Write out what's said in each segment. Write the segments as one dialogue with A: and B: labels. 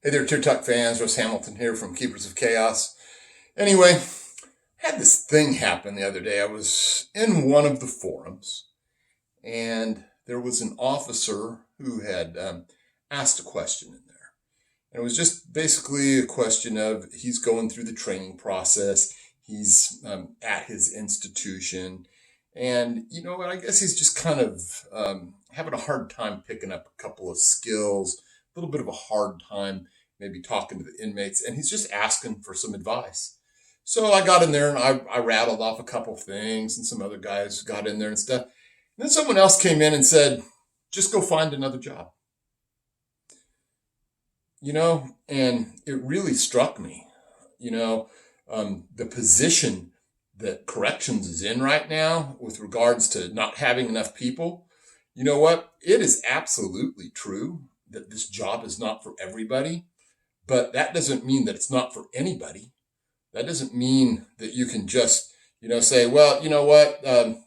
A: Hey there, Tier Talk fans. Russ Hamilton here from Keepers of Chaos. Anyway, had this thing happen the other day. I was in one of the forums, and there was an officer who had asked a question in there. And it was just basically a question of he's going through the training process. He's at his institution. And, you know what, I guess he's just kind of having a hard time picking up a couple of skills, a little bit of a hard time maybe talking to the inmates, and he's just asking for some advice. So I got in there and I rattled off a couple of things, and some other guys got in there and stuff. And then someone else came in and said, just go find another job. And it really struck me, the position that corrections is in right now with regards to not having enough people. You know what? It is absolutely true that this job is not for everybody, but that doesn't mean that it's not for anybody. That doesn't mean that you can just, say, well, you know what?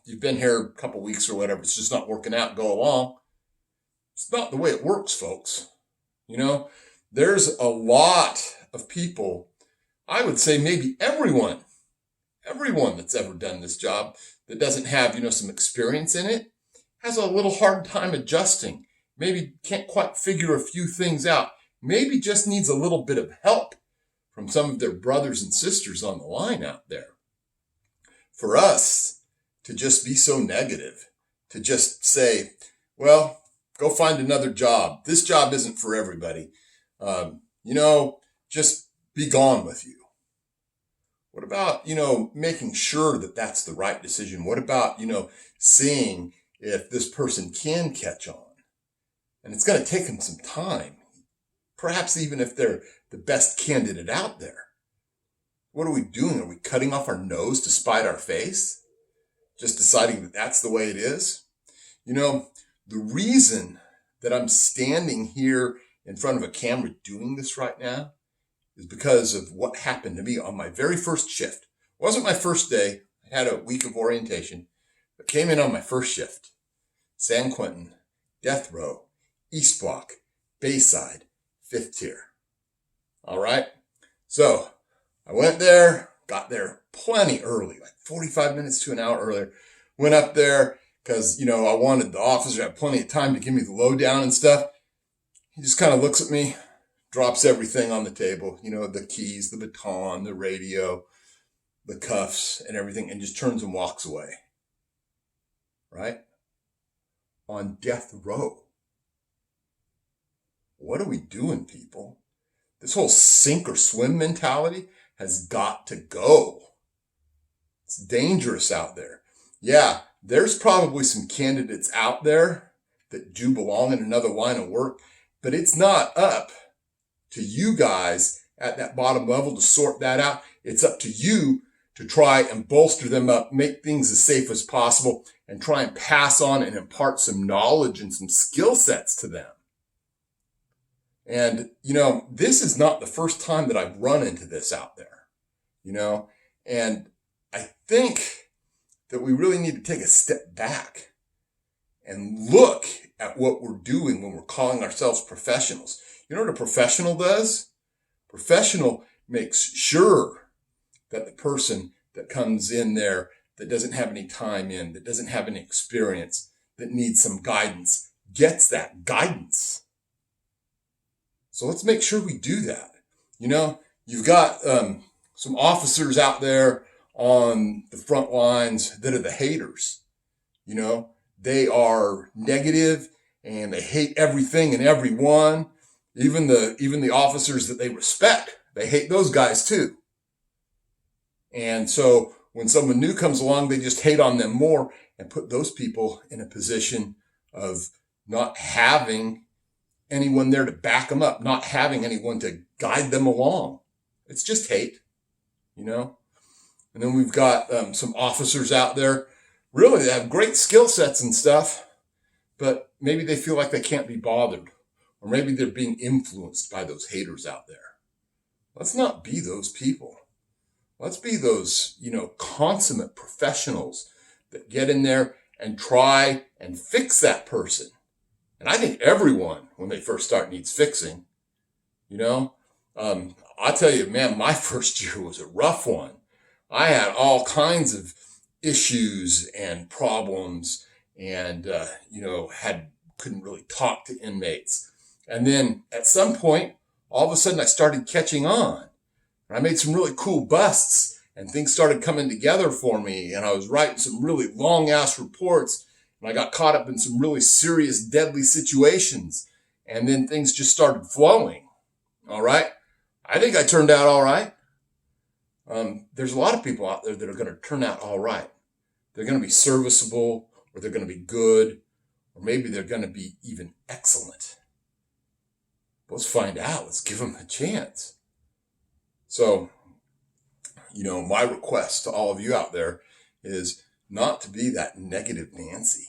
A: You've been here a couple weeks or whatever. It's just not working out. Go along. It's not the way it works, folks. There's a lot of people, I would say maybe everyone that's ever done this job that doesn't have, some experience in it has a little hard time adjusting. Maybe can't quite figure a few things out. Maybe just needs a little bit of help from some of their brothers and sisters on the line out there. For us to just be so negative, to just say, well, go find another job. This job isn't for everybody. Just be gone with you. What about, making sure that that's the right decision? What about, seeing if this person can catch on? And it's going to take them some time. Perhaps even if they're the best candidate out there. What are we doing? Are we cutting off our nose to spite our face? Just deciding that that's the way it is? The reason that I'm standing here in front of a camera doing this right now is because of what happened to me on my very first shift. It wasn't my first day. I had a week of orientation, but came in on my first shift. San Quentin, Death Row, East Block, Bayside, 5th tier. All right. So I went there, got there plenty early, like 45 minutes to an hour earlier. Went up there because, I wanted the officer to have plenty of time to give me the lowdown and stuff. He just kind of looks at me, drops everything on the table, the keys, the baton, the radio, the cuffs and everything, and just turns and walks away. Right? On death row. What are we doing, people? This whole sink or swim mentality has got to go. It's dangerous out there. Yeah, there's probably some candidates out there that do belong in another line of work, but it's not up to you guys at that bottom level to sort that out. It's up to you to try and bolster them up, make things as safe as possible, and try and pass on and impart some knowledge and some skill sets to them. And, this is not the first time that I've run into this out there, and I think that we really need to take a step back and look at what we're doing when we're calling ourselves professionals. You know what a professional does? Professional makes sure that the person that comes in there that doesn't have any time in, that doesn't have any experience, that needs some guidance, gets that guidance. So let's make sure we do that. You've got some officers out there on the front lines that are the haters. They are negative and they hate everything and everyone. Even the officers that they respect, they hate those guys too. And so when someone new comes along, they just hate on them more and put those people in a position of not having anyone there to back them up, not having anyone to guide them along. It's just hate, And then we've got some officers out there, really, they have great skill sets and stuff, but maybe they feel like they can't be bothered, or maybe they're being influenced by those haters out there. Let's not be those people. Let's be those, consummate professionals that get in there and try and fix that person. And I think everyone, when they first start, needs fixing. You know, I tell you, man, my first year was a rough one. I had all kinds of issues and problems, and couldn't really talk to inmates. And then at some point, all of a sudden, I started catching on. And I made some really cool busts, and things started coming together for me. And I was writing some really long ass reports, and I got caught up in some really serious, deadly situations. And then things just started flowing. All right. I think I turned out all right. There's a lot of people out there that are going to turn out all right. They're going to be serviceable, or they're going to be good, or maybe they're going to be even excellent. Let's find out. Let's give them a chance. So, my request to all of you out there is not to be that negative Nancy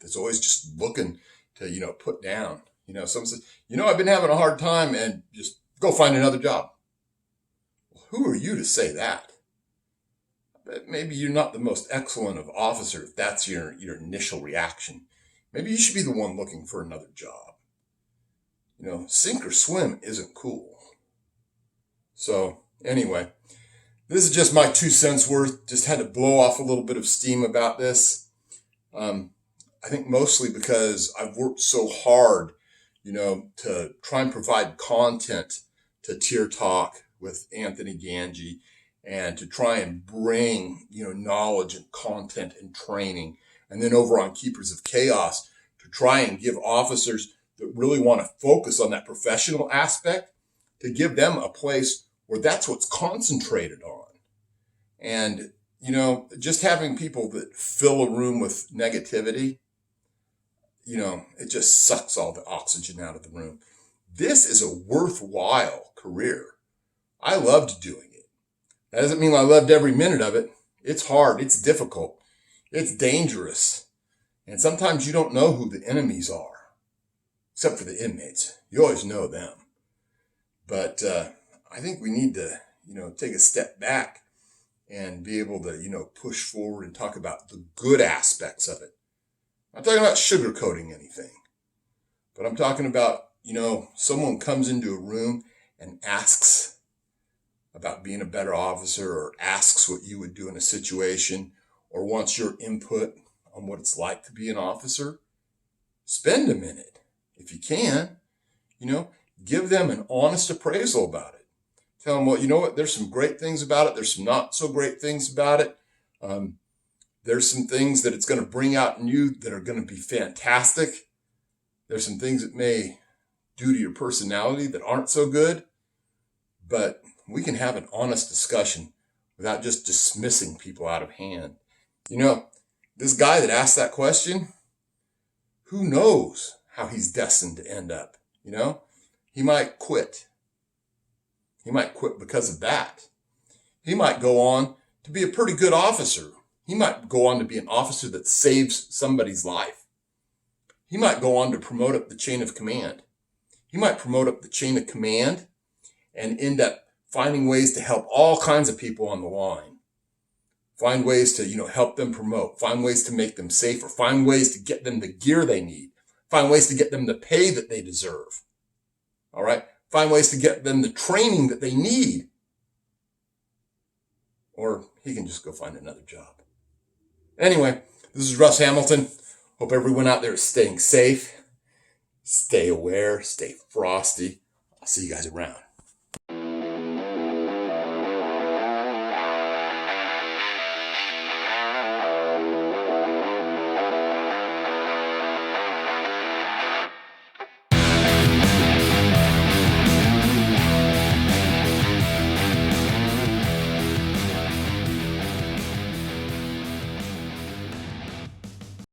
A: that's always just looking to, put down. Someone says, I've been having a hard time, and just go find another job. Well, who are you to say that? But maybe you're not the most excellent of officers if that's your initial reaction. Maybe you should be the one looking for another job. Sink or swim isn't cool. So anyway, this is just my 2 cents worth. Just had to blow off a little bit of steam about this. I think mostly because I've worked so hard, to try and provide content to Tier Talk with Anthony Ganji, and to try and bring, knowledge and content and training. And then over on Keepers of Chaos, to try and give officers that really want to focus on that professional aspect, to give them a place where that's what's concentrated on. And, just having people that fill a room with negativity, it just sucks all the oxygen out of the room. This is a worthwhile career. I loved doing it. That doesn't mean I loved every minute of it. It's hard. It's difficult. It's dangerous. And sometimes you don't know who the enemies are. Except for the inmates. You always know them. But I think we need to, take a step back and be able to, push forward and talk about the good aspects of it. I'm not talking about sugarcoating anything. But I'm talking about, someone comes into a room and asks about being a better officer, or asks what you would do in a situation, or wants your input on what it's like to be an officer. Spend a minute. If you can, give them an honest appraisal about it. Tell them, well, there's some great things about it. There's some not so great things about it. There's some things that it's going to bring out in you that are going to be fantastic. There's some things it may do to your personality that aren't so good. But we can have an honest discussion without just dismissing people out of hand. This guy that asked that question, who knows how he's destined to end up? He might quit. He might quit because of that. He might go on to be a pretty good officer. He might go on to be an officer that saves somebody's life. He might go on to promote up the chain of command. He might promote up the chain of command and end up finding ways to help all kinds of people on the line. Find ways to, help them promote. Find ways to make them safer. Find ways to get them the gear they need. Find ways to get them the pay that they deserve. All right? Find ways to get them the training that they need. Or he can just go find another job. Anyway, this is Russ Hamilton. Hope everyone out there is staying safe. Stay aware. Stay frosty. I'll see you guys around.